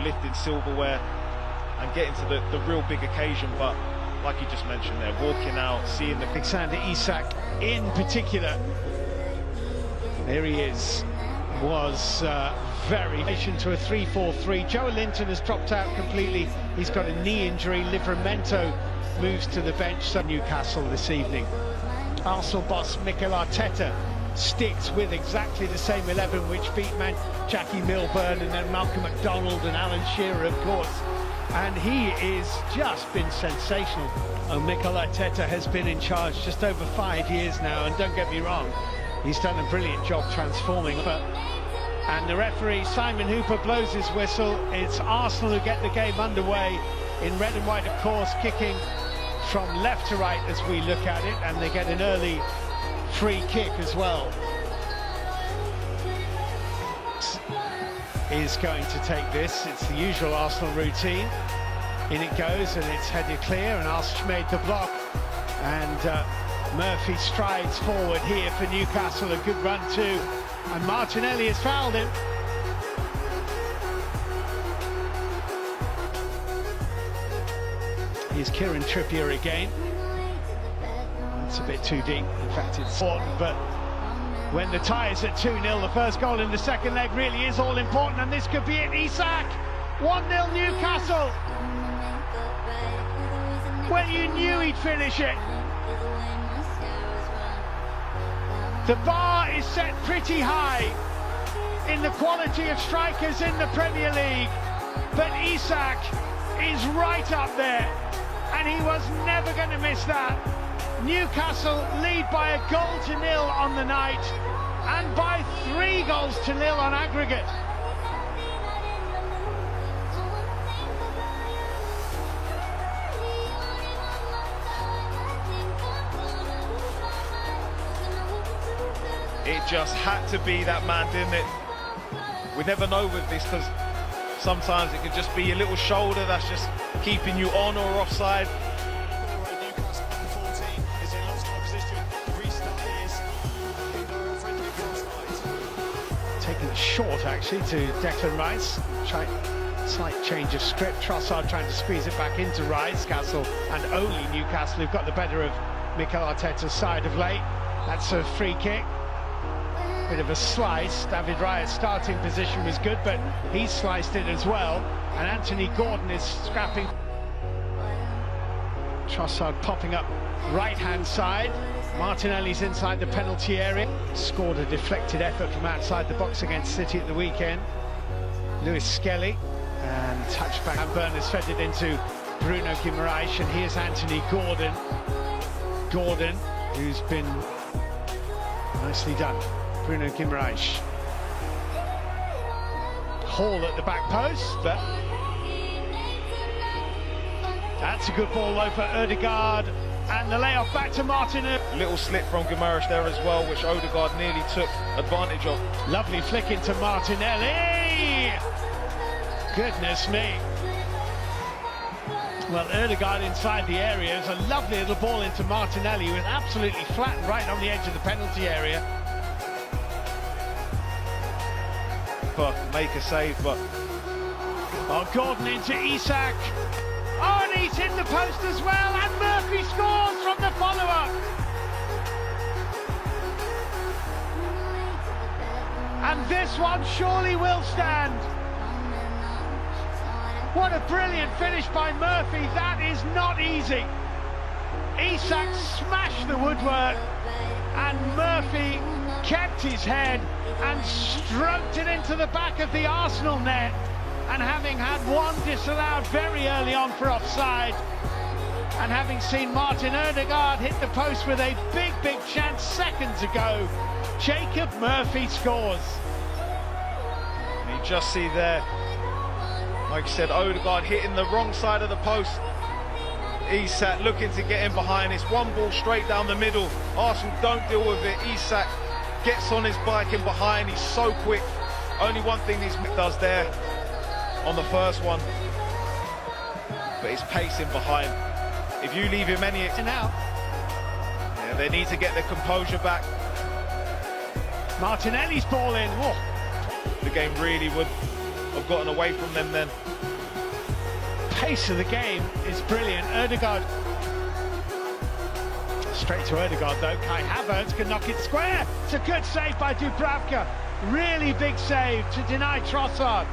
lifting silverware and getting to the real big occasion. But like you just mentioned there, walking out, seeing the Alexander Isak in particular. There he is. Was very patient to a 3-4-3. Joe Linton has dropped out completely. He's got a knee injury. Livramento moves to the bench. So Newcastle this evening. Arsenal boss Mikel Arteta sticks with exactly the same 11 which beat Jackie Milburn and then Malcolm McDonald and Alan Shearer, of course. And he is just been sensational. Mikel Arteta has been in charge just over 5 years now, and don't get me wrong, he's done a brilliant job transforming. And the referee, Simon Hooper, blows his whistle. It's Arsenal who get the game underway in red and white, of course, kicking from left to right as we look at it, and they get an early free kick as well. Is going to take this. It's the usual Arsenal routine. In it goes, and it's headed clear, and Arsenal made the block, and Murphy strides forward here for Newcastle. A good run too, and Martinelli has fouled him. Here's Kieran Trippier again. That's a bit too deep. In fact, it's important, but when the tie is at 2-0, the first goal in the second leg really is all important, and this could be it. Isak, 1-0 Newcastle. When you knew he'd finish it. The bar is set pretty high in the quality of strikers in the Premier League, but Isak is right up there, and he was never going to miss that. Newcastle lead by 1-0 on the night, and by 3-0 on aggregate. It just had to be that man, didn't it? We never know with this, because sometimes it could just be a little shoulder that's just keeping you on or offside. Taking it short, actually, to Declan Rice. Slight change of script. Trossard trying to squeeze it back into Rice. Newcastle, and only Newcastle, who've got the better of Mikel Arteta's side of late. That's a free kick. Bit of a slice. David Raya's starting position was good, but he sliced it as well. And Anthony Gordon is scrapping. Trossard popping up right-hand side. Martinelli's inside the penalty area. Scored a deflected effort from outside the box against City at the weekend. Lewis Skelly, and touchback. And Burners fed it into Bruno Guimaraes, and here's Anthony Gordon. Gordon, who's been nicely done. Bruno Guimaraes. Hall at the back post, but that's a good ball though for Ødegaard, and the layoff back to Martinelli. Little slip from Guimaraes there as well, which Ødegaard nearly took advantage of. Lovely flick into Martinelli. Goodness me. Well, Ødegaard inside the area. It was a lovely little ball into Martinelli, who was absolutely flat right on the edge of the penalty area. But make a save, but Gordon into Isak. Oh, and he's hit the post as well, and Murphy scores from the follow-up. And this one surely will stand. What a brilliant finish by Murphy. That is not easy. Isak smashed the woodwork, and Murphy kept his head and stroked it into the back of the Arsenal net. And having had one disallowed very early on for offside, and having seen Martin Ødegaard hit the post with a big chance seconds ago, Jacob Murphy scores. You just see there, like you said, Ødegaard hitting the wrong side of the post. Isak looking to get in behind. It's one ball straight down the middle. Arsenal don't deal with it. Isak gets on his bike in behind. He's so quick. Only one thing he does there on the first one, but his pace in behind. If you leave him any now, yeah, they need to get their composure back. Martinelli's ball in. Oh. The game really would have gotten away from them then. Pace of the game is brilliant. Ødegaard. Straight to Ødegaard though. Kai Havertz can knock it square. It's a good save by Dubravka. Really big save to deny Trossard.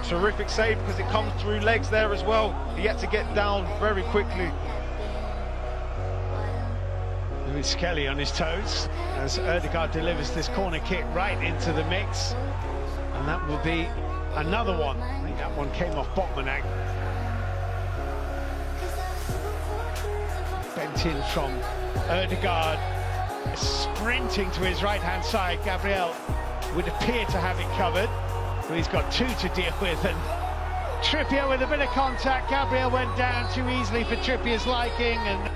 Terrific save because it comes through legs there as well. He had to get down very quickly. Louis Skelly on his toes as Ødegaard delivers this corner kick right into the mix. And that will be another one. I think that one came off Botmanak. Bent in from Ødegaard. Sprinting to his right-hand side. Gabriel would appear to have it covered. But he's got two to deal with, and Trippier with a bit of contact. Gabriel went down too easily for Trippier's liking, and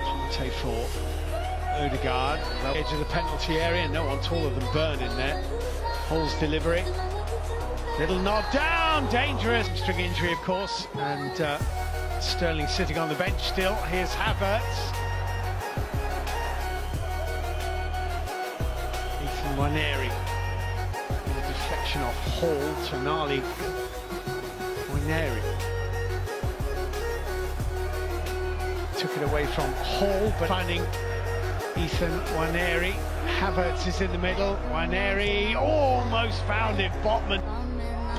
Conte for Ødegaard. Edge of the penalty area, no one taller than Byrne in there. Hall's delivery. Little nod down, dangerous. String injury, of course, and Sterling sitting on the bench still. Here's Havertz. Waneri, the deflection off Hall, Tonali, Waneri. Took it away from Hall, but finding Ethan Waneri. Havertz is in the middle, Waneri almost found it, Botman.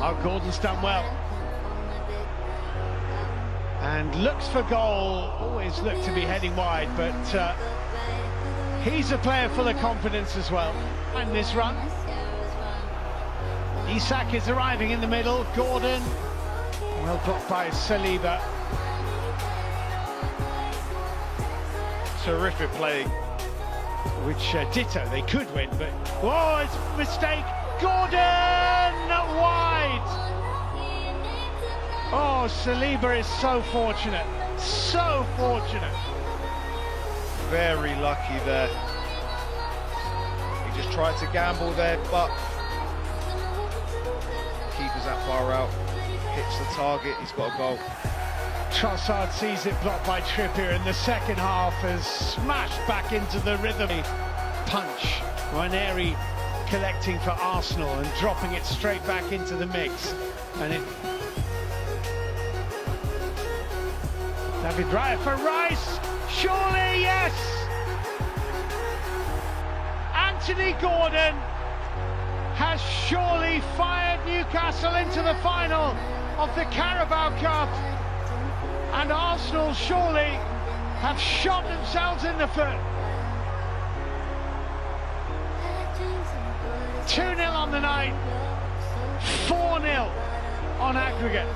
Oh, Gordon's done well. And looks for goal, always looked to be heading wide, but he's a player full of confidence as well. And this run, Isak is arriving in the middle. Gordon, well blocked by Saliba. Terrific play. Which ditto, they could win, but oh, it's a mistake. Gordon wide. Oh, Saliba is so fortunate, so fortunate. Very lucky there. He just tried to gamble there, but keeper's that far out. Hits the target, he's got a goal. Trossard sees it blocked by Trippier in the second half, has smashed back into the rhythm. Punch. Waneri collecting for Arsenal and dropping it straight back into the mix. And it... David Raya for Rice. Surely, yes! Anthony Gordon has surely fired Newcastle into the final of the Carabao Cup, and Arsenal surely have shot themselves in the foot. 2-0 on the night, 4-0 on aggregate.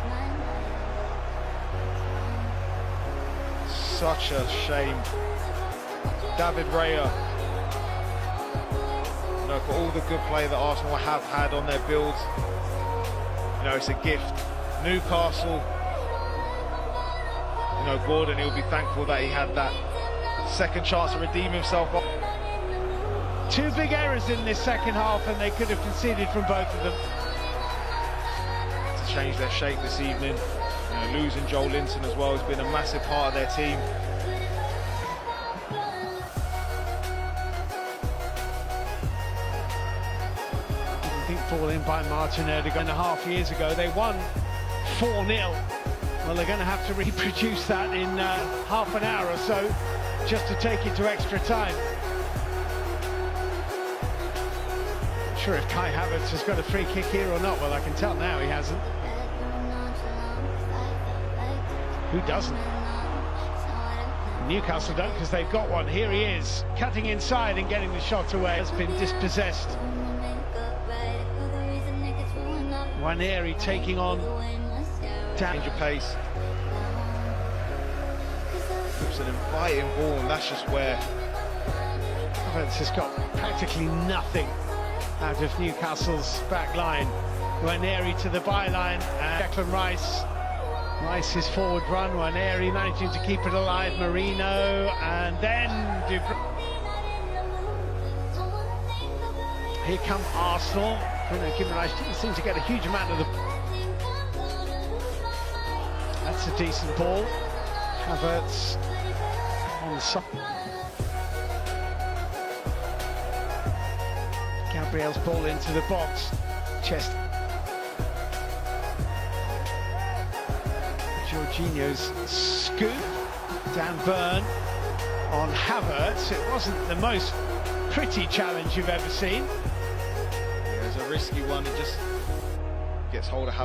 Such a shame. David Raya, you know, for all the good play that Arsenal have had on their builds, you know, it's a gift. Newcastle, you know, Gordon, he'll be thankful that he had that second chance to redeem himself. Two big errors in this second half, and they could have conceded from both of them. To change their shape this evening. You know, losing Joel Linton as well has been a massive part of their team. Big ball in by Martin Ødegaard. And a half years ago, they won 4-0. Well, they're going to have to reproduce that in half an hour or so, just to take it to extra time. Not sure if Kai Havertz has got a free kick here or not. Well, I can tell now he hasn't. Who doesn't? Newcastle don't, because they've got one. Here he is, cutting inside and getting the shot away. Has been dispossessed. Waneri taking on Change of pace. It's an inviting ball, and that's just where Havertz has got practically nothing out of Newcastle's back line. Waneri to the byline, and Declan Rice. Rice's forward run, Waneri managing to keep it alive, Marino, and then here come Arsenal. Bruno Guimaraes didn't seem to get a huge amount of the... That's a decent ball. Havertz on the side. Gabriel's ball into the box. Chest. Jorginho's scoop. Dan Burn on Havertz. It wasn't the most pretty challenge you've ever seen. Yeah, it's a risky one. It just gets hold of Havertz.